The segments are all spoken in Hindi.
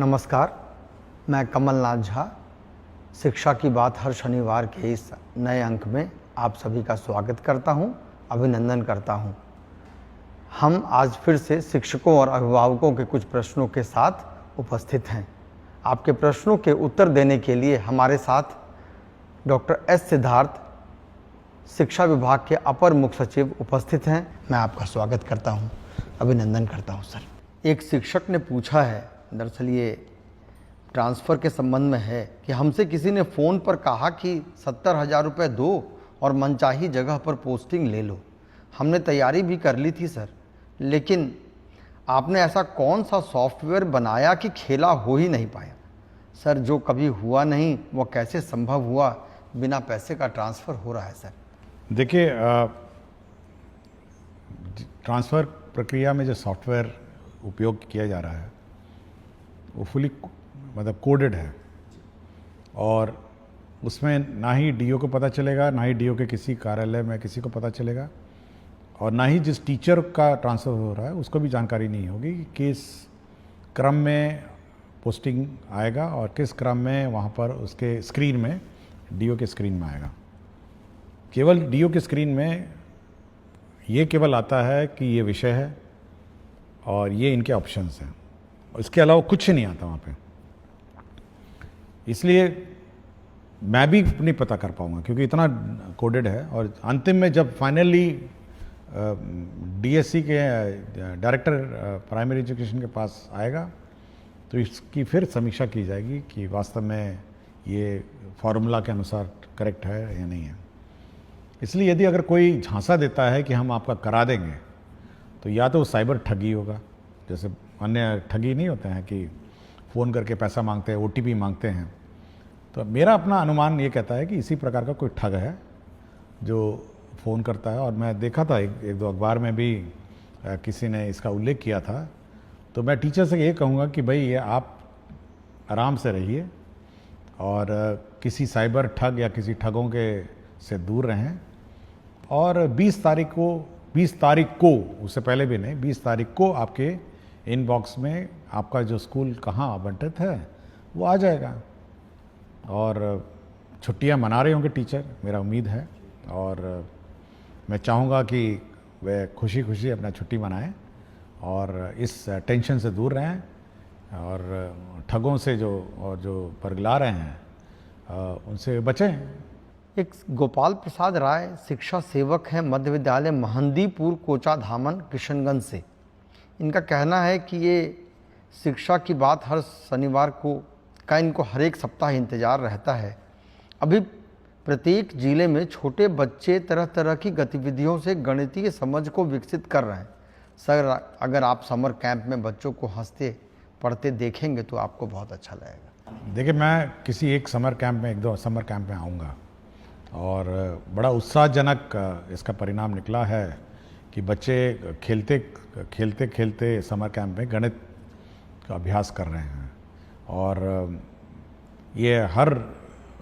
नमस्कार, मैं कमलनाथ झा। शिक्षा की बात हर शनिवार के इस नए अंक में आप सभी का स्वागत करता हूं, अभिनंदन करता हूं। हम आज फिर से शिक्षकों और अभिभावकों के कुछ प्रश्नों के साथ उपस्थित हैं। आपके प्रश्नों के उत्तर देने के लिए हमारे साथ डॉक्टर एस सिद्धार्थ, शिक्षा विभाग के अपर मुख्य सचिव उपस्थित हैं। मैं आपका स्वागत करता हूं, अभिनंदन करता हूं सर। एक शिक्षक ने पूछा है, दरअसल ये ट्रांसफ़र के संबंध में है, कि हमसे किसी ने फ़ोन पर कहा कि 70,000 रुपये दो और मनचाही जगह पर पोस्टिंग ले लो। हमने तैयारी भी कर ली थी सर, लेकिन आपने ऐसा कौन सा सॉफ्टवेयर बनाया कि खेला हो ही नहीं पाया। सर, जो कभी हुआ नहीं वो कैसे संभव हुआ, बिना पैसे का ट्रांसफ़र हो रहा है सर। देखिए, ट्रांसफ़र प्रक्रिया में जो सॉफ्टवेयर उपयोग किया जा रहा है वो फुली मतलब कोडेड है, और उसमें ना ही डीओ को पता चलेगा, ना ही डीओ के किसी कार्यालय में किसी को पता चलेगा, और ना ही जिस टीचर का ट्रांसफ़र हो रहा है उसको भी जानकारी नहीं होगी कि किस क्रम में पोस्टिंग आएगा और किस क्रम में वहाँ पर उसके स्क्रीन में, डीओ के स्क्रीन में आएगा। केवल डीओ के स्क्रीन में ये केवल आता है कि ये विषय है और ये इनके ऑप्शंस हैं, इसके अलावा कुछ नहीं आता वहाँ पे। इसलिए मैं भी नहीं पता कर पाऊँगा क्योंकि इतना कोडेड है, और अंतिम में जब फाइनली डीएससी के डायरेक्टर प्राइमरी एजुकेशन के पास आएगा तो इसकी फिर समीक्षा की जाएगी कि वास्तव में ये फॉर्मूला के अनुसार करेक्ट है या नहीं है। इसलिए यदि अगर कोई झांसा देता है कि हम आपका करा देंगे तो या तो वो साइबर ठगी होगा, जैसे अन्य ठगी नहीं होते हैं कि फ़ोन करके पैसा मांगते हैं, ओटीपी मांगते हैं। तो मेरा अपना अनुमान ये कहता है कि इसी प्रकार का कोई ठग है जो फ़ोन करता है, और मैं देखा था एक दो अखबार में भी किसी ने इसका उल्लेख किया था। तो मैं टीचर से ये कहूँगा कि भाई ये आप आराम से रहिए और किसी साइबर ठग या किसी ठगों के से दूर रहें, और 20 तारीख को उससे पहले भी नहीं, 20 तारीख को आपके इनबॉक्स में आपका जो स्कूल कहाँ आवंटित है वो आ जाएगा। और छुट्टियां मना रहे होंगे टीचर, मेरा उम्मीद है, और मैं चाहूँगा कि वे खुशी खुशी अपना छुट्टी मनाएं और इस टेंशन से दूर रहें, और ठगों से जो परगला रहे हैं उनसे बचें। एक गोपाल प्रसाद राय शिक्षा सेवक हैं, मध्य विद्यालय महंदीपुर, कोचाधामन, किशनगंज से। इनका कहना है कि ये शिक्षा की बात हर शनिवार का इनको हर एक सप्ताह इंतज़ार रहता है। अभी प्रत्येक जिले में छोटे बच्चे तरह तरह की गतिविधियों से गणितीय समझ को विकसित कर रहे हैं। सर, अगर आप समर कैंप में बच्चों को हंसते पढ़ते देखेंगे तो आपको बहुत अच्छा लगेगा। देखिए, मैं किसी एक समर कैंप में, एक दो समर कैंप में आऊँगा, और बड़ा उत्साहजनक इसका परिणाम निकला है कि बच्चे खेलते खेलते समर कैंप में गणित का अभ्यास कर रहे हैं, और ये हर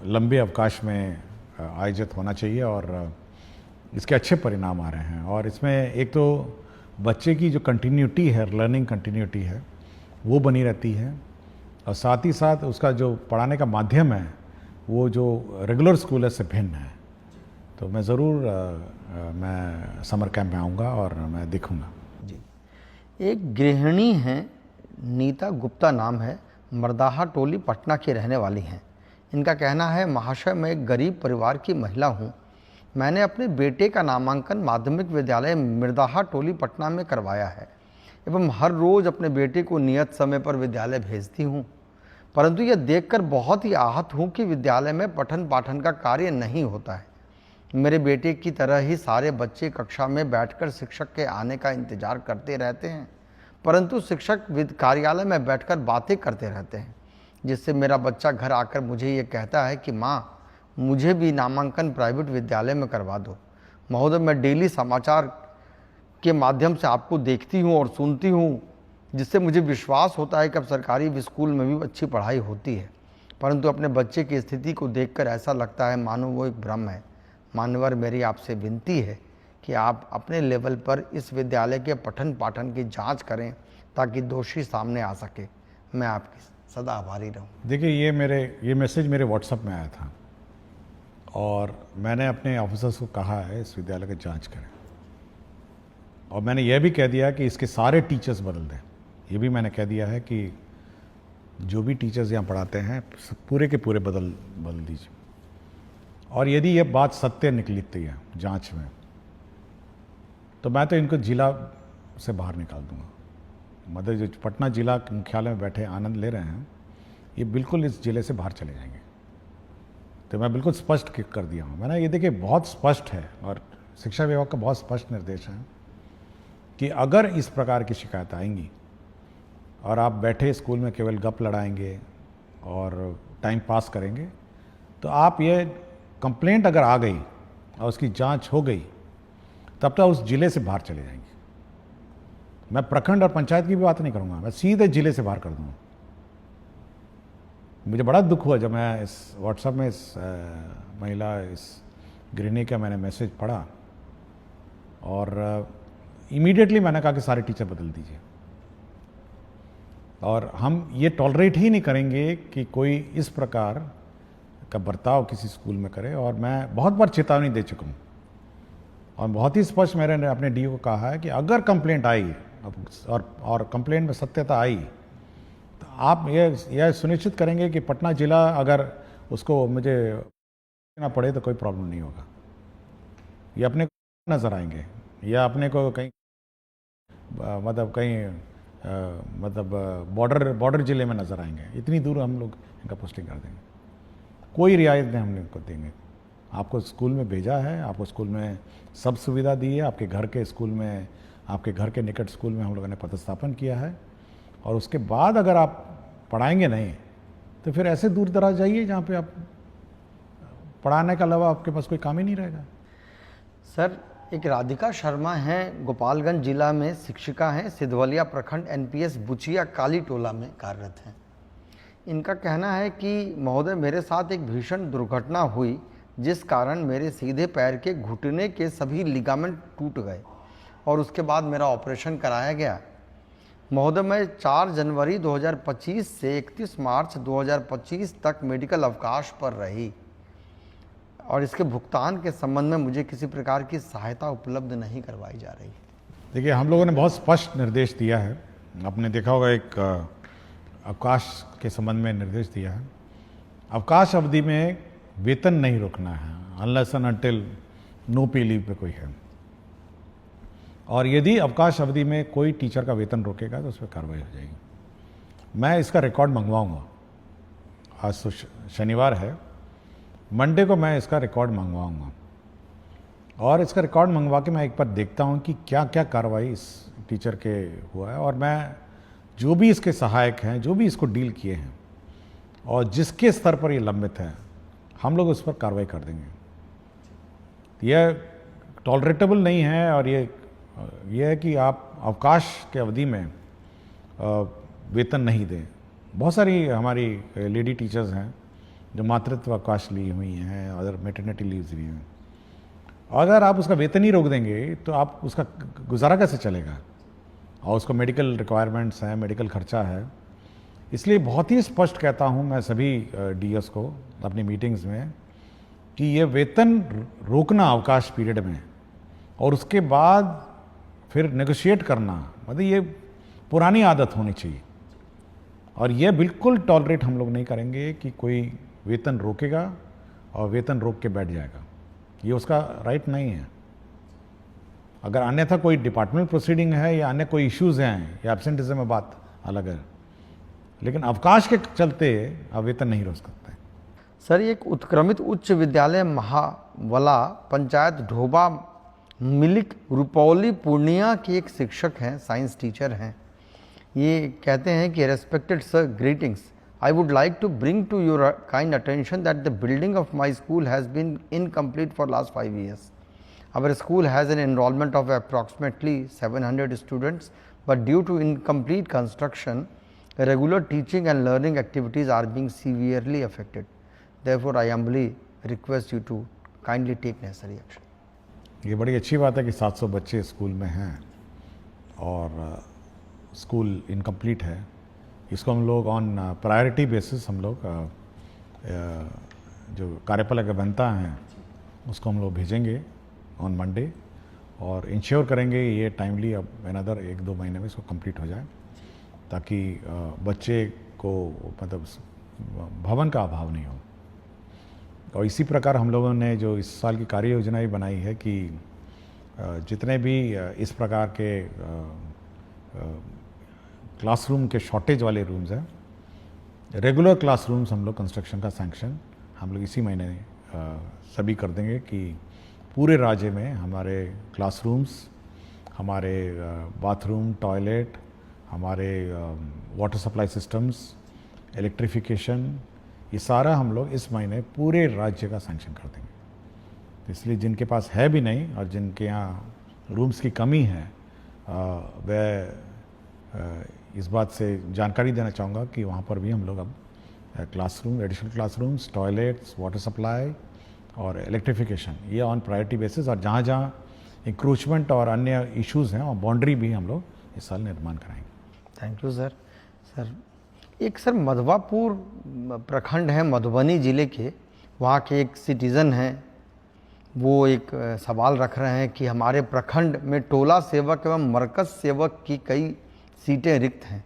लंबे अवकाश में आयोजित होना चाहिए, और इसके अच्छे परिणाम आ रहे हैं। और इसमें एक तो बच्चे की जो कंटिन्यूटी है, लर्निंग कंटिन्यूटी है, वो बनी रहती है, और साथ ही साथ उसका जो पढ़ाने का माध्यम है वो जो रेगुलर स्कूल है से भिन्न है। तो मैं ज़रूर मैं समर कैंप में आऊँगा और मैं देखूँगा जी। एक गृहिणी हैं, नीता गुप्ता नाम है, मर्दाहा टोली, पटना की रहने वाली हैं। इनका कहना है, महाशय, मैं एक गरीब परिवार की महिला हूँ। मैंने अपने बेटे का नामांकन माध्यमिक विद्यालय मर्दाहा टोली, पटना में करवाया है एवं हर रोज़ अपने बेटे को नियत समय पर विद्यालय भेजती हूँ, परंतु यह देखकर बहुत ही आहत हूँ कि विद्यालय में पठन पाठन का कार्य नहीं होता है। मेरे बेटे की तरह ही सारे बच्चे कक्षा में बैठकर शिक्षक के आने का इंतज़ार करते रहते हैं, परंतु शिक्षक कार्यालय में बैठकर बातें करते रहते हैं, जिससे मेरा बच्चा घर आकर मुझे ये कहता है कि माँ, मुझे भी नामांकन प्राइवेट विद्यालय में करवा दो। महोदय, मैं डेली समाचार के माध्यम से आपको देखती हूँ और सुनती हूँ, जिससे मुझे विश्वास होता है कि अब सरकारी स्कूल में भी अच्छी पढ़ाई होती है, परंतु अपने बच्चे की स्थिति को देखकर ऐसा लगता है मानो वो एक भ्रम है। मान्यवर, मेरी आपसे विनती है कि आप अपने लेवल पर इस विद्यालय के पठन पाठन की जांच करें ताकि दोषी सामने आ सके। मैं आपकी सदा आभारी रहूँ। देखिए, ये मैसेज मेरे व्हाट्सएप में आया था और मैंने अपने ऑफिसर्स को कहा है इस विद्यालय की जांच करें, और मैंने यह भी कह दिया कि इसके सारे टीचर्स बदल दें। ये भी मैंने कह दिया है कि जो भी टीचर्स यहाँ पढ़ाते हैं पूरे के पूरे बदल दीजिए, और यदि यह बात सत्य निकलती है जांच में तो मैं तो इनको जिला से बाहर निकाल दूंगा। मतलब जो पटना जिला मुख्यालय में बैठे आनंद ले रहे हैं, ये बिल्कुल इस जिले से बाहर चले जाएंगे। तो मैं बिल्कुल स्पष्ट कर दिया हूँ। मैंने ये देखिए बहुत स्पष्ट है, और शिक्षा विभाग का बहुत स्पष्ट निर्देश है कि अगर इस प्रकार की शिकायत आएंगी और आप बैठे स्कूल में केवल गप लड़ाएंगे और टाइम पास करेंगे, तो आप ये कंप्लेंट अगर आ गई और उसकी जांच हो गई तब तक उस जिले से बाहर चले जाएंगे। मैं प्रखंड और पंचायत की भी बात नहीं करूंगा, मैं सीधे जिले से बाहर कर दूंगा। मुझे बड़ा दुख हुआ जब मैं इस व्हाट्सएप में इस महिला, इस गृहिणी का मैंने मैसेज पढ़ा, और इमीडिएटली मैंने कहा कि सारे टीचर बदल दीजिए, और हम ये टॉलरेट ही नहीं करेंगे कि कोई इस प्रकार का बर्ताव किसी स्कूल में करे। और मैं बहुत बार चेतावनी दे चुका हूँ, और बहुत ही स्पष्ट मैंने अपने डीओ को कहा है कि अगर कंप्लेंट आई और कंप्लेंट में सत्यता आई तो आप यह सुनिश्चित करेंगे कि पटना जिला अगर उसको मुझे ना पड़े तो कोई प्रॉब्लम नहीं होगा। ये अपने को नज़र आएंगे या अपने को कहीं बॉर्डर जिले में नज़र आएंगे, इतनी दूर हम लोग इनका पोस्टिंग कर देंगे। कोई रियायत नहीं हम इनको देंगे। आपको स्कूल में भेजा है, आपको स्कूल में सब सुविधा दी है, आपके घर के स्कूल में, आपके घर के निकट स्कूल में हम लोगों ने पदस्थापन किया है, और उसके बाद अगर आप पढ़ाएंगे नहीं तो फिर ऐसे दूर दराज जाइए जहाँ पे आप पढ़ाने के अलावा आपके पास कोई काम ही नहीं रहेगा। सर, एक राधिका शर्मा हैं, गोपालगंज जिला में शिक्षिका हैं, सिधवलिया प्रखंड एनपीएस बुचिया काली टोला में कार्यरत हैं। इनका कहना है कि महोदय, मेरे साथ एक भीषण दुर्घटना हुई जिस कारण मेरे सीधे पैर के घुटने के सभी लिगामेंट टूट गए और उसके बाद मेरा ऑपरेशन कराया गया। महोदय, मैं 4 जनवरी 2025 से 31 मार्च 2025 तक मेडिकल अवकाश पर रही और इसके भुगतान के संबंध में मुझे किसी प्रकार की सहायता उपलब्ध नहीं करवाई जा रही। देखिए, हम लोगों ने बहुत स्पष्ट निर्देश दिया है। आपने देखा होगा एक अवकाश के संबंध में निर्देश दिया है। अवकाश अवधि में वेतन नहीं रोकना है अनलेस एंड अनटिल नो पे लीव पे कोई है, और यदि अवकाश अवधि में कोई टीचर का वेतन रोकेगा तो उस पर कार्रवाई हो जाएगी। मैं इसका रिकॉर्ड मंगवाऊंगा। आज तो शनिवार है, मंडे को मैं इसका रिकॉर्ड मंगवाऊंगा, और इसका रिकॉर्ड मंगवा के मैं एक बार देखता हूं कि क्या क्या कार्रवाई इस टीचर के हुआ है, और मैं जो भी इसके सहायक हैं, जो भी इसको डील किए हैं और जिसके स्तर पर ये लंबित है, हम लोग उस पर कार्रवाई कर देंगे। यह टॉलरेटेबल नहीं है, और ये है कि आप अवकाश के अवधि में वेतन नहीं दें। बहुत सारी हमारी लेडी टीचर्स हैं जो मातृत्व अवकाश ली हुई हैं, अदर मैटरनिटी लीव्स ली हैं। अगर आप उसका वेतन ही रोक देंगे तो आप उसका गुजारा कैसे चलेगा, और उसको मेडिकल रिक्वायरमेंट्स हैं, मेडिकल खर्चा है। इसलिए बहुत ही स्पष्ट कहता हूं मैं सभी डीएस को अपनी मीटिंग्स में कि ये वेतन रोकना अवकाश पीरियड में और उसके बाद फिर नेगोशिएट करना, मतलब ये पुरानी आदत होनी चाहिए, और ये बिल्कुल टॉलरेट हम लोग नहीं करेंगे कि कोई वेतन रोकेगा और वेतन रोक के बैठ जाएगा। ये उसका राइट नहीं है। अगर अन्यथा कोई डिपार्टमेंट प्रोसीडिंग है या अन्य कोई इश्यूज हैं या एब्सेंटिज्म में बात अलग है, लेकिन अवकाश के चलते आप वेतन नहीं रोक सकते। सर, एक उत्क्रमित उच्च विद्यालय महावला पंचायत ढोबा मिलिक रुपौली पूर्णिया के एक शिक्षक हैं, साइंस टीचर हैं। ये कहते हैं कि respected sir, greetings, I would like to bring to your kind attention that the building of my school has been incomplete for last 5 years. Our school has an enrollment of approximately 700 students, but due to incomplete construction, regular teaching and learning activities are being severely affected. Therefore, I humbly request you to kindly take necessary action. ये बड़ी अच्छी बात है कि 700 बच्चे स्कूल में हैं और स्कूल इनकम्प्लीट है, इसको हम लोग ऑन प्रायोरिटी बेसिस हम लोग जो कार्यपालक अभियंता हैं उसको हम लोग भेजेंगे ऑन मंडे और इंश्योर करेंगे ये टाइमली अब अनदर 1-2 महीने में इसको कंप्लीट हो जाए, ताकि बच्चे को मतलब भवन का अभाव नहीं हो। और इसी प्रकार हम लोगों ने जो इस साल की कार्य योजना भी बनाई है कि जितने भी इस प्रकार के क्लासरूम के शॉर्टेज वाले रूम्स हैं, रेगुलर क्लासरूम्स हम लोग कंस्ट्रक्शन का सैंक्शन हम लोग इसी महीने सभी कर देंगे कि पूरे राज्य में हमारे क्लासरूम्स, हमारे बाथरूम, टॉयलेट, हमारे वाटर सप्लाई सिस्टम्स, इलेक्ट्रिफिकेशन, ये सारा हम लोग इस महीने पूरे राज्य का सैंक्शन कर देंगे। तो इसलिए जिनके पास है भी नहीं और जिनके यहाँ रूम्स की कमी है वह इस बात से जानकारी देना चाहूँगा कि वहाँ पर भी हम लोग अब classroom, additional classrooms, toilets, water supply और इलेक्ट्रिफिकेशन ये ऑन प्रायोरिटी बेसिस, और जहाँ जहाँ इंक्रोचमेंट और अन्य इश्यूज़ हैं और बाउंड्री भी हम लोग इस साल निर्माण कराएंगे। Thank you sir. सर एक सर मधवापुर प्रखंड है मधुबनी ज़िले के, वहाँ के एक सिटीज़न हैं, वो एक सवाल रख रहे हैं कि हमारे प्रखंड में टोला सेवक एवं मरकज़ सेवक की कई सीटें रिक्त हैं,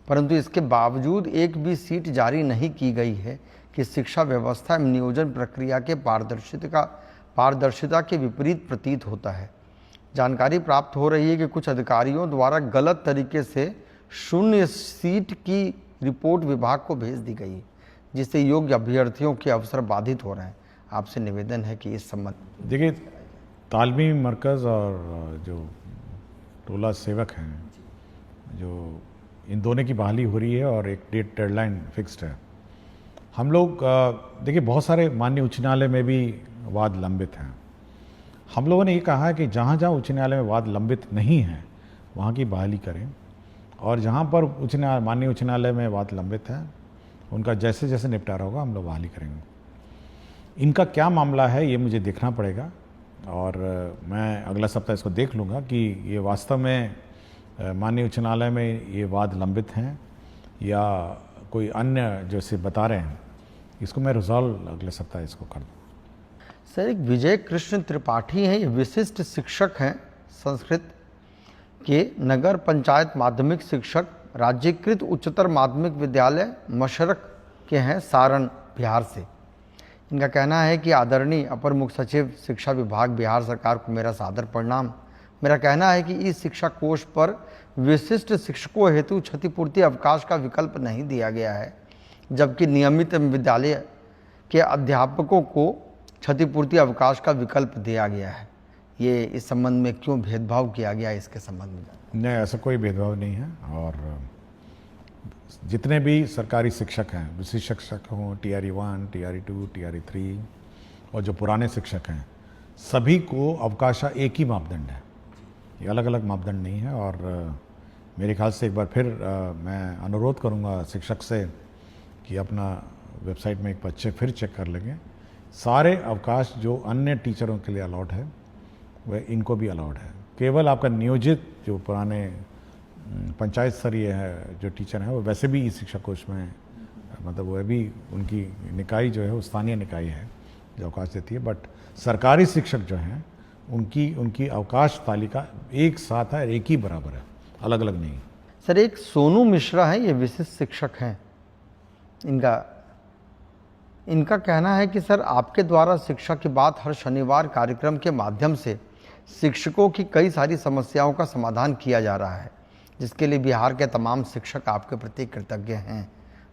परंतु इसके बावजूद एक भी सीट जारी नहीं की गई है कि शिक्षा व्यवस्था एवं नियोजन प्रक्रिया के पारदर्शिता के विपरीत प्रतीत होता है। जानकारी प्राप्त हो रही है कि कुछ अधिकारियों द्वारा गलत तरीके से 0 सीट की रिपोर्ट विभाग को भेज दी गई, जिससे योग्य अभ्यर्थियों के अवसर बाधित हो रहे हैं। आपसे निवेदन है कि इस संबंध देखिए, तालमी मरकज़ और जो टोला सेवक हैं, जो इन दोनों की बहाली हो रही है और एक डेडलाइन फिक्स्ड है। हम लोग देखिए बहुत सारे माननीय उच्च न्यायालय में भी वाद लंबित हैं। हम लोगों ने ये कहा है कि जहाँ जहाँ उच्च न्यायालय में वाद लंबित नहीं है वहाँ की बहाली करें, और जहाँ पर माननीय उच्च न्यायालय में वाद लंबित है उनका जैसे जैसे निपटारा होगा हम लोग बहाली करेंगे। इनका क्या मामला है ये मुझे देखना पड़ेगा, और मैं अगला सप्ताह इसको देख लूँगा कि ये वास्तव में माननीय उच्च न्यायालय में ये वाद लंबित हैं या कोई अन्य जैसे बता रहे हैं। इसको मैं रिजॉल्व अगले सप्ताह इसको कर दूँ। सर एक विजय कृष्ण त्रिपाठी हैं, ये विशिष्ट शिक्षक हैं संस्कृत के, नगर पंचायत माध्यमिक शिक्षक, राज्यकृत उच्चतर माध्यमिक विद्यालय मशरक के हैं, सारण बिहार से। इनका कहना है कि आदरणीय अपर मुख्य सचिव शिक्षा विभाग बिहार सरकार को मेरा सादर प्रणाम। मेरा कहना है कि इस शिक्षा कोष पर विशिष्ट शिक्षकों हेतु क्षतिपूर्ति अवकाश का विकल्प नहीं दिया गया है, जबकि नियमित विद्यालय के अध्यापकों को क्षतिपूर्ति अवकाश का विकल्प दिया गया है। ये इस संबंध में क्यों भेदभाव किया गया है, इसके संबंध में? नहीं, ऐसा कोई भेदभाव नहीं है। और जितने भी सरकारी शिक्षक हैं, विशिष्ट शिक्षक हों, TRE 1, TRE 2, TRE 3 और जो पुराने शिक्षक हैं, सभी को अवकाश का एक ही मापदंड है, ये अलग अलग मापदंड नहीं है। और मेरे ख्याल से एक बार फिर मैं अनुरोध करूंगा शिक्षक से कि अपना वेबसाइट में एक बार फिर चेक कर लेंगे। सारे अवकाश जो अन्य टीचरों के लिए अलाउड है वह इनको भी अलाउड है। केवल आपका नियोजित जो पुराने पंचायत स्तरीय है जो टीचर हैं वो वैसे भी इस शिक्षा कोष में मतलब वह भी उनकी निकाय जो है वो स्थानीय निकाय है जो अवकाश देती है, बट सरकारी शिक्षक जो हैं उनकी अवकाश तालिका एक साथ है, एक ही बराबर है, अलग अलग नहीं। सर एक सोनू मिश्रा है, ये विशिष्ट शिक्षक हैं, इनका कहना है कि सर आपके द्वारा शिक्षा की बात हर शनिवार कार्यक्रम के माध्यम से शिक्षकों की कई सारी समस्याओं का समाधान किया जा रहा है, जिसके लिए बिहार के तमाम शिक्षक आपके प्रति कृतज्ञ हैं।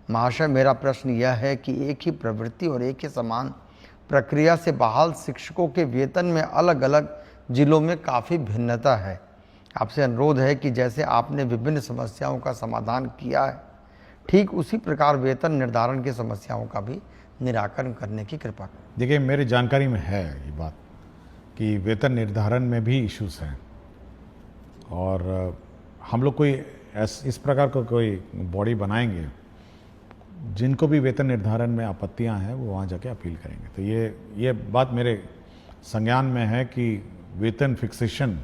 महाशय, मेरा प्रश्न यह है कि एक ही प्रवृत्ति और एक ही समान प्रक्रिया से बहाल शिक्षकों के वेतन में अलग अलग जिलों में काफ़ी भिन्नता है। आपसे अनुरोध है कि जैसे आपने विभिन्न समस्याओं का समाधान किया है, ठीक उसी प्रकार वेतन निर्धारण की समस्याओं का भी निराकरण करने की कृपा करें। देखिए, मेरी जानकारी में है ये बात कि वेतन निर्धारण में भी इश्यूज हैं, और हम लोग कोई इस प्रकार का कोई बॉडी बनाएंगे जिनको भी वेतन निर्धारण में आपत्तियां हैं वो वहाँ जाके अपील करेंगे। तो ये बात मेरे संज्ञान में है कि वेतन फिक्सेशन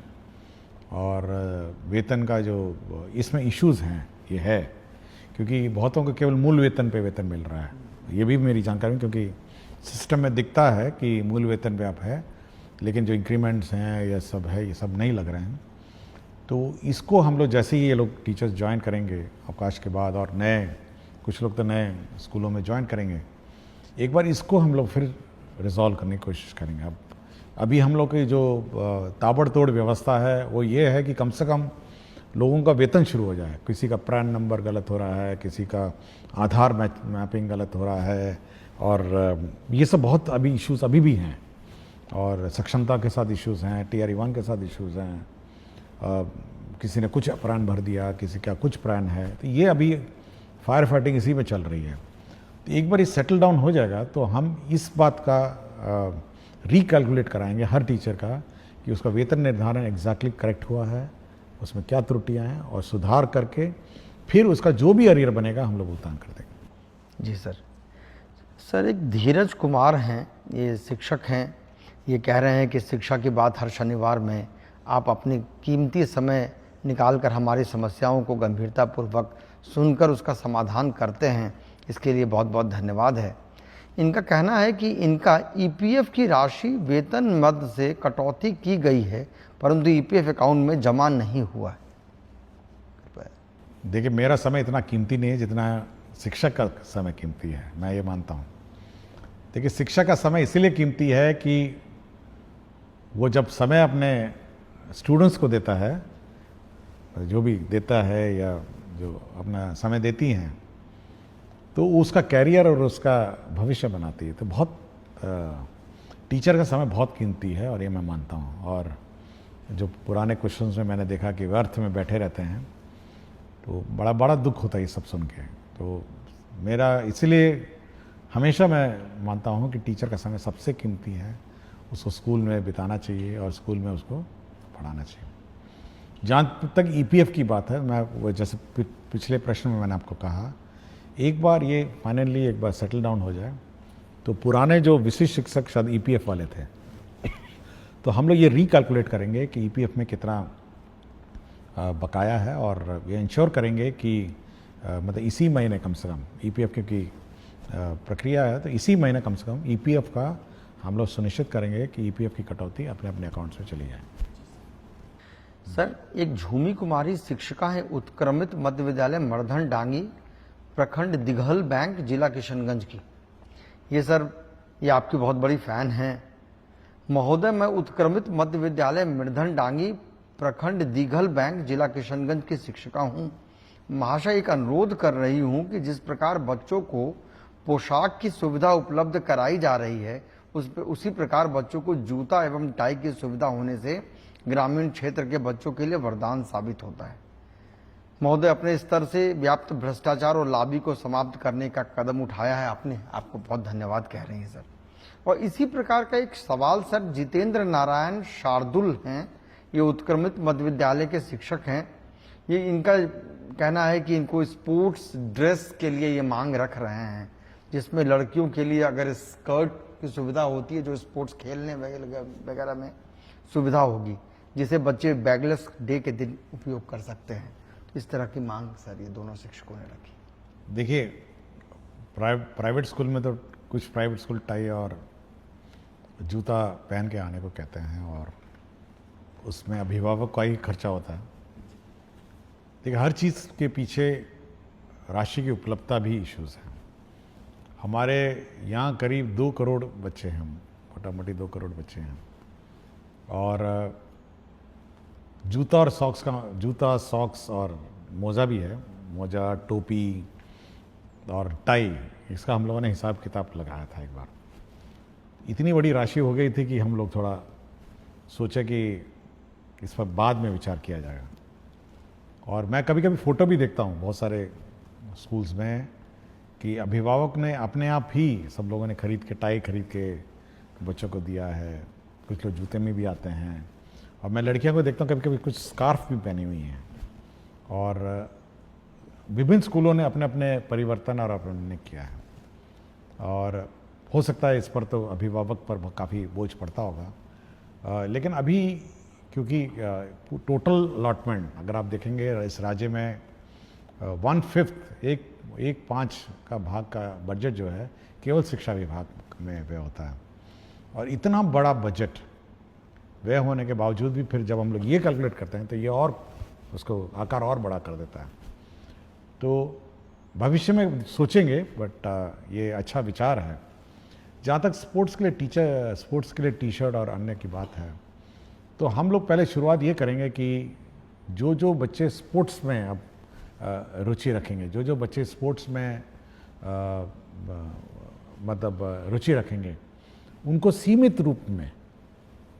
और वेतन का जो इसमें इश्यूज हैं ये है क्योंकि बहुतों को केवल मूल वेतन पे वेतन मिल रहा है। ये भी मेरी जानकारी में, क्योंकि सिस्टम में दिखता है कि मूल वेतन पे आप है, लेकिन जो इंक्रीमेंट्स हैं ये सब है, ये सब नहीं लग रहे हैं। तो इसको हम लोग जैसे ही ये लोग टीचर्स ज्वाइन करेंगे अवकाश के बाद, और नए कुछ लोग तो नए स्कूलों में ज्वाइन करेंगे, एक बार इसको हम लोग फिर रिजॉल्व करने की कोशिश करेंगे। अब अभी हम लोग की जो ताबड़तोड़ व्यवस्था है वो ये है कि कम से कम लोगों का वेतन शुरू हो जाए। किसी का प्रैन नंबर गलत हो रहा है, किसी का आधार मैपिंग गलत हो रहा है, और ये सब बहुत अभी इश्यूज अभी भी हैं, और सक्षमता के साथ इश्यूज हैं, TRE 1 के साथ इश्यूज हैं, किसी ने कुछ प्राण भर दिया, किसी का कुछ प्राण है। तो ये अभी फायर फाइटिंग इसी में चल रही है। तो एक बार ये सेटल डाउन हो जाएगा तो हम इस बात का रिकैलकुलेट कराएंगे हर टीचर का कि उसका वेतन निर्धारण एग्जैक्टली करेक्ट हुआ है, उसमें क्या त्रुटियां हैं, और सुधार करके फिर उसका जो भी अरियर बनेगा हम लोग भुगतान कर देंगे। जी सर। सर, एक धीरज कुमार हैं, ये शिक्षक हैं, ये कह रहे हैं कि शिक्षा की बात हर शनिवार में आप अपनी कीमती समय निकाल कर हमारी समस्याओं को गंभीरतापूर्वक सुनकर उसका समाधान करते हैं, इसके लिए बहुत बहुत धन्यवाद है। इनका कहना है कि इनका EPF की राशि वेतन मद से कटौती की गई है, परंतु EPF अकाउंट में जमा नहीं हुआ है। देखिए, मेरा समय इतना कीमती नहीं है जितना शिक्षक का समय कीमती है, मैं ये मानता हूँ। देखिए, शिक्षक का समय इसीलिए कीमती है कि वो जब समय अपने स्टूडेंट्स को देता है, जो भी देता है या जो अपना समय देती हैं, तो उसका कैरियर और उसका भविष्य बनाती है। तो बहुत टीचर का समय बहुत कीमती है, और ये मैं मानता हूँ। और जो पुराने क्वेश्चंस में मैंने देखा कि व्यर्थ में बैठे रहते हैं, तो बड़ा बड़ा दुख होता है ये सब सुन के। तो मेरा इसलिए हमेशा मैं मानता हूँ कि टीचर का समय सबसे कीमती है, उसको स्कूल में बिताना चाहिए और स्कूल में उसको पढ़ाना चाहिए। जहाँ तक EPF की बात है, मैं वो जैसे पिछले प्रश्न में मैंने आपको कहा, एक बार ये फाइनली एक बार सेटल डाउन हो जाए तो पुराने जो विशिष्ट शिक्षक शायद EPF वाले थे, तो हम लोग ये रिकैलकुलेट करेंगे कि EPF में कितना बकाया है, और ये इंश्योर करेंगे कि मतलब इसी महीने कम से कम EPF की प्रक्रिया है, तो इसी महीने कम से कम EPF का हम लोग सुनिश्चित करेंगे कि EPF की कटौती अपने अपने अकाउंट्स में चली जाए। सर, एक झूमी कुमारी शिक्षिका है उत्क्रमित मध्य विद्यालय मर्धन डांगी, प्रखंड दिघल बैंक, जिला किशनगंज की। ये सर, ये आपकी बहुत बड़ी फैन हैं। महोदय, मैं उत्क्रमित मध्य विद्यालय मर्धन डांगी, प्रखंड दिघल बैंक, जिला किशनगंज की शिक्षिका हूँ। महाशय, एक अनुरोध कर रही हूँ कि जिस प्रकार बच्चों को पोशाक की सुविधा उपलब्ध कराई जा रही है, उसी प्रकार बच्चों को जूता एवं टाई की सुविधा होने से ग्रामीण क्षेत्र के बच्चों के लिए वरदान साबित होता है। महोदय, अपने स्तर से व्याप्त भ्रष्टाचार और लाबी को समाप्त करने का कदम उठाया है आपने, आपको बहुत धन्यवाद कह रहे हैं सर। और इसी प्रकार का एक सवाल सर, जितेंद्र नारायण शार्दुल हैं, ये उत्क्रमित मध्य विद्यालय के शिक्षक हैं। ये इनका कहना है कि इनको स्पोर्ट्स ड्रेस के लिए ये मांग रख रहे हैं, जिसमें लड़कियों के लिए अगर स्कर्ट की सुविधा होती है, जो स्पोर्ट्स खेलने वगैरह में सुविधा होगी, जिसे बच्चे बैगलेस डे के दिन उपयोग कर सकते हैं। तो इस तरह की मांग सर ये दोनों शिक्षकों ने रखी। देखिए, प्राइवेट स्कूल में तो कुछ प्राइवेट स्कूल टाई और जूता पहन के आने को कहते हैं, और उसमें अभिभावक का ही खर्चा होता है। देखिए, हर चीज़ के पीछे राशि की उपलब्धता भी इश्यूज है। हमारे यहाँ करीब 2 करोड़ बच्चे हैं, मोटा मोटी 2 करोड़ बच्चे हैं, और जूता सॉक्स और मोज़ा भी है, मोज़ा, टोपी और टाई, इसका हम लोगों ने हिसाब किताब लगाया था एक बार। इतनी बड़ी राशि हो गई थी कि हम लोग थोड़ा सोचे कि इस पर बाद में विचार किया जाएगा। और मैं कभी कभी फ़ोटो भी देखता हूँ बहुत सारे स्कूल्स में कि अभिभावक ने अपने आप ही, सब लोगों ने खरीद के, टाई खरीद के बच्चों को दिया है। कुछ लोग जूते में भी आते हैं, और मैं लड़कियों को देखता हूँ कभी कभी कुछ स्कार्फ भी पहनी हुई हैं। और विभिन्न स्कूलों ने अपने अपने परिवर्तन और अपने किया है, और हो सकता है इस पर तो अभिभावक पर काफ़ी बोझ पड़ता होगा। लेकिन अभी क्योंकि टोटल अलॉटमेंट अगर आप देखेंगे इस राज्य में 1/5 एक पाँच का भाग का बजट जो है केवल शिक्षा विभाग में व्यय होता है। और इतना बड़ा बजट व्यय होने के बावजूद भी फिर जब हम लोग ये कैलकुलेट करते हैं तो ये और उसको आकार और बड़ा कर देता है। तो भविष्य में सोचेंगे, बट ये अच्छा विचार है। जहाँ तक स्पोर्ट्स के लिए टी शर्ट और अन्य की बात है, तो हम लोग पहले शुरुआत ये करेंगे कि जो बच्चे स्पोर्ट्स में अब रुचि रखेंगे, जो बच्चे स्पोर्ट्स में मतलब रुचि रखेंगे, उनको सीमित रूप में,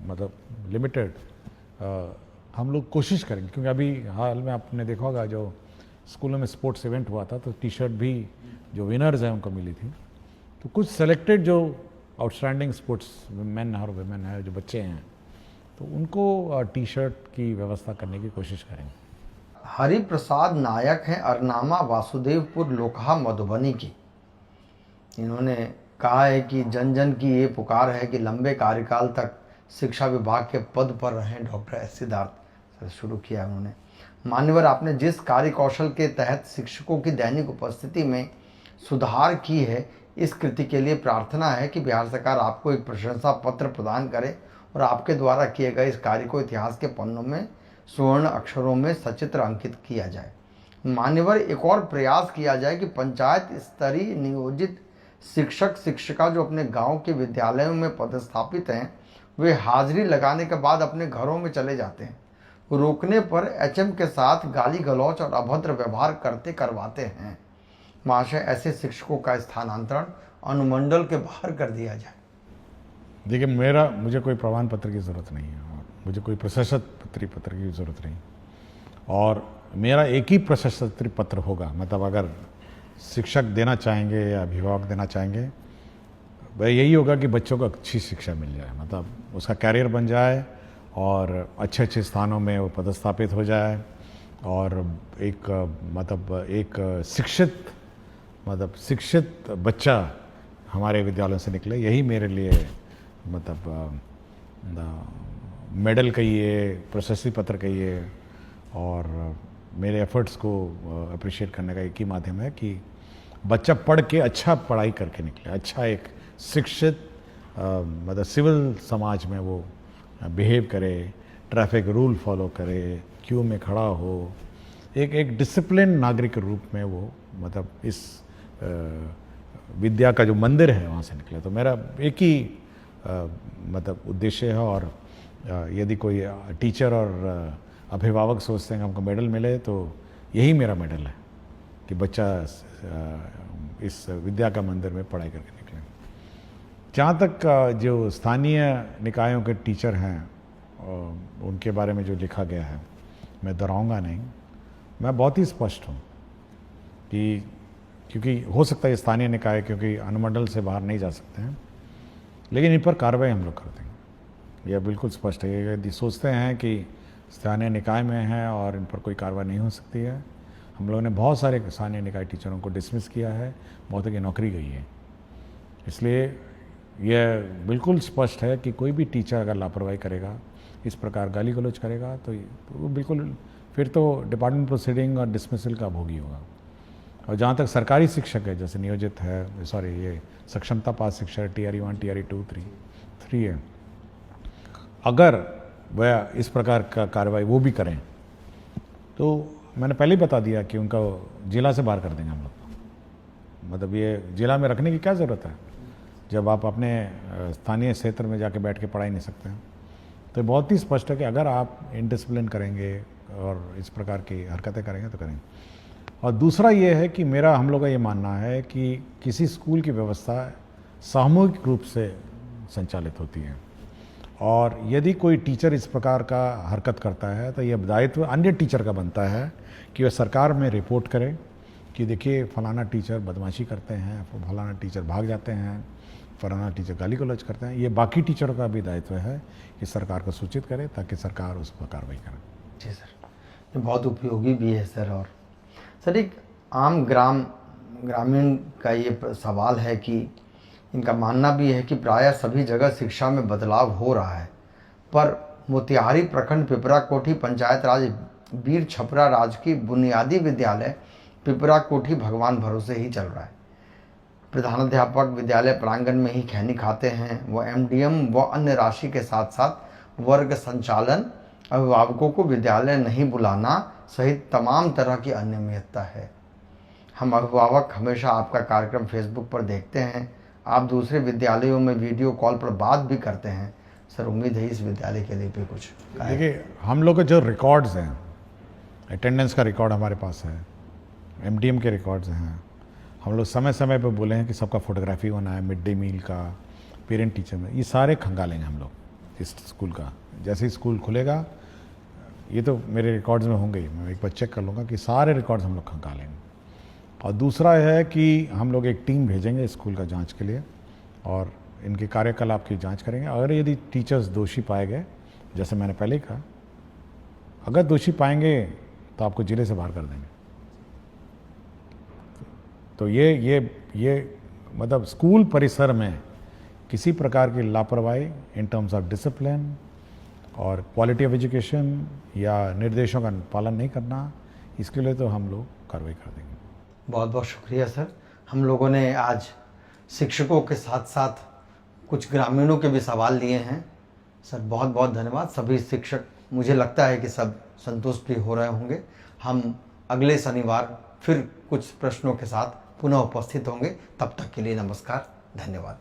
मतलब लिमिटेड, हम लोग कोशिश करेंगे। क्योंकि अभी हाल में आपने देखा होगा जो स्कूलों में स्पोर्ट्स इवेंट हुआ था, तो टी शर्ट भी जो विनर्स हैं उनको मिली थी। तो कुछ सेलेक्टेड जो आउटस्टैंडिंग स्पोर्ट्स मैन और वुमेन है, जो बच्चे हैं, तो उनको टी शर्ट की व्यवस्था करने की कोशिश करेंगे। हरिप्रसाद नायक हैं अरनामा वासुदेवपुर लोकहा मधुबनी की। इन्होंने कहा है कि जन जन की ये पुकार है कि लंबे कार्यकाल तक शिक्षा विभाग के पद पर रहें डॉक्टर एस सिद्धार्थ। शुरू किया उन्होंने। मान्यवर, आपने जिस कार्य कौशल के तहत शिक्षकों की दैनिक उपस्थिति में सुधार की है, इस कृति के लिए प्रार्थना है कि बिहार सरकार आपको एक प्रशंसा पत्र प्रदान करे और आपके द्वारा किए गए इस कार्य को इतिहास के पन्नों में स्वर्ण अक्षरों में सचित्र अंकित किया जाए। मान्यवर, एक और प्रयास किया जाए कि पंचायत स्तरीय नियोजित शिक्षक शिक्षिका जो अपने गांव के विद्यालयों में पदस्थापित हैं, वे हाजिरी लगाने के बाद अपने घरों में चले जाते हैं। रोकने पर एचएम के साथ गाली गलौच और अभद्र व्यवहार करवाते हैं। महाशय, ऐसे शिक्षकों का स्थानांतरण अनुमंडल के बाहर कर दिया जाए। देखिए, मुझे कोई प्रमाण पत्र की ज़रूरत नहीं है, और मुझे कोई प्रशस्ति पत्र की ज़रूरत नहीं, और मेरा एक ही प्रशस्ति पत्र होगा। मतलब अगर शिक्षक देना चाहेंगे या अभिभावक देना चाहेंगे, वह यही होगा कि बच्चों को अच्छी शिक्षा मिल जाए, मतलब उसका कैरियर बन जाए और अच्छे अच्छे स्थानों में वो पदस्थापित हो जाए, और एक शिक्षित बच्चा हमारे विद्यालयों से निकले। यही मेरे लिए मेडल कहिए, प्रशस्ति पत्र कहिए, और मेरे एफर्ट्स को अप्रिशिएट करने का एक ही माध्यम है कि बच्चा पढ़ के अच्छा पढ़ाई करके निकले, अच्छा एक शिक्षित सिविल समाज में वो बिहेव करे, ट्रैफिक रूल फॉलो करे, क्यू में खड़ा हो, एक डिसिप्लिन नागरिक के रूप में वो इस विद्या का जो मंदिर है वहाँ से निकले। तो मेरा एक ही उद्देश्य है। और यदि कोई टीचर और अभिभावक सोचते हैं कि हमको मेडल मिले, तो यही मेरा मेडल है कि बच्चा इस विद्या का मंदिर में पढ़ाई करके निकले। जहाँ तक जो स्थानीय निकायों के टीचर हैं उनके बारे में जो लिखा गया है, मैं दोहराऊंगा नहीं। मैं बहुत ही स्पष्ट हूँ कि क्योंकि हो सकता है स्थानीय निकाय क्योंकि अनुमंडल से बाहर नहीं जा सकते हैं, लेकिन इन पर कार्रवाई हम लोग कर देंगे। यह बिल्कुल स्पष्ट है। यदि सोचते हैं कि स्थानीय निकाय में हैं और इन पर कोई कार्रवाई नहीं हो सकती है, हम लोगों ने बहुत सारे स्थानीय निकाय टीचरों को डिसमिस किया है, बहुतों की नौकरी गई है। इसलिए यह बिल्कुल स्पष्ट है कि कोई भी टीचर अगर लापरवाही करेगा, इस प्रकार गाली गलौज करेगा, तो वो बिल्कुल फिर तो डिपार्टमेंट प्रोसीडिंग और डिसमिसल का भोगी होगा। और जहाँ तक सरकारी शिक्षक है, जैसे नियोजित है, ये सक्षमता पास शिक्षक TRE 1, TRE 2, 3 है, अगर वह इस प्रकार का कार्रवाई वो भी करें, तो मैंने पहले ही बता दिया कि उनका जिला से बाहर कर देंगे हम लोग। ये जिला में रखने की क्या ज़रूरत है जब आप अपने स्थानीय क्षेत्र में जाके बैठ के पढ़ाई नहीं सकते हैं। तो बहुत ही स्पष्ट है कि अगर आप इनडिसिप्लिन करेंगे और इस प्रकार की हरकतें करेंगे तो करेंगे। और दूसरा ये है कि हम लोग का ये मानना है कि किसी स्कूल की व्यवस्था सामूहिक रूप से संचालित होती है, और यदि कोई टीचर इस प्रकार का हरकत करता है तो यह दायित्व अन्य टीचर का बनता है कि वह सरकार में रिपोर्ट करे कि देखिए फलाना टीचर बदमाशी करते हैं, फलाना टीचर भाग जाते हैं, फलाना टीचर गाली गलौज करते हैं। ये बाकी टीचरों का भी दायित्व है कि सरकार को सूचित करे ताकि सरकार उस पर कार्रवाई करे। जी सर, ये बहुत उपयोगी भी है सर। और सर, एक आम ग्रामीण का ये सवाल है कि इनका मानना भी है कि प्रायः सभी जगह शिक्षा में बदलाव हो रहा है, पर मोतिहारी प्रखंड पिपरा कोठी पंचायत राज वीर छपरा राजकीय बुनियादी विद्यालय पिपरा कोठी भगवान भरोसे ही चल रहा है। प्रधानाध्यापक विद्यालय प्रांगण में ही खैनी खाते हैं। वह एमडीएम व अन्य राशि के साथ साथ वर्ग संचालन, अभिभावकों को विद्यालय नहीं बुलाना सहित तमाम तरह की अनियमितता है। हम अभिभावक हमेशा आपका कार्यक्रम फेसबुक पर देखते हैं। आप दूसरे विद्यालयों में वीडियो कॉल पर बात भी करते हैं। सर, उम्मीद है इस विद्यालय के लिए भी कुछ। देखिए, हम लोग के जो रिकॉर्ड्स हैं, अटेंडेंस का रिकॉर्ड हमारे पास है, एमडीएम के रिकॉर्ड्स हैं। हम लोग समय समय पर बोले हैं कि सबका फोटोग्राफी होना है, मिड डे मील का, पेरेंट टीचर में, ये सारे खंगालेंगे हम लोग इस स्कूल का। जैसे ही स्कूल खुलेगा, ये तो मेरे रिकॉर्ड्स में होंगे ही, मैं एक बार चेक कर लूँगा कि सारे रिकॉर्ड्स हम लोग खंगालेंगे। और दूसरा है कि हम लोग एक टीम भेजेंगे स्कूल का जांच के लिए और इनके कार्यकलाप की जांच करेंगे। अगर यदि टीचर्स दोषी पाए गए, जैसे मैंने पहले ही कहा, अगर दोषी पाएंगे तो आपको जिले से बाहर कर देंगे। तो ये मतलब स्कूल परिसर में किसी प्रकार की लापरवाही इन टर्म्स ऑफ डिसिप्लिन और क्वालिटी ऑफ एजुकेशन या निर्देशों का पालन नहीं करना, इसके लिए तो हम लोग कार्रवाई कर देंगे। बहुत बहुत शुक्रिया सर। हम लोगों ने आज शिक्षकों के साथ साथ कुछ ग्रामीणों के भी सवाल लिए हैं। सर, बहुत बहुत धन्यवाद। सभी शिक्षक, मुझे लगता है कि सब संतुष्ट भी हो रहे होंगे। हम अगले शनिवार फिर कुछ प्रश्नों के साथ पुनः उपस्थित होंगे। तब तक के लिए नमस्कार, धन्यवाद।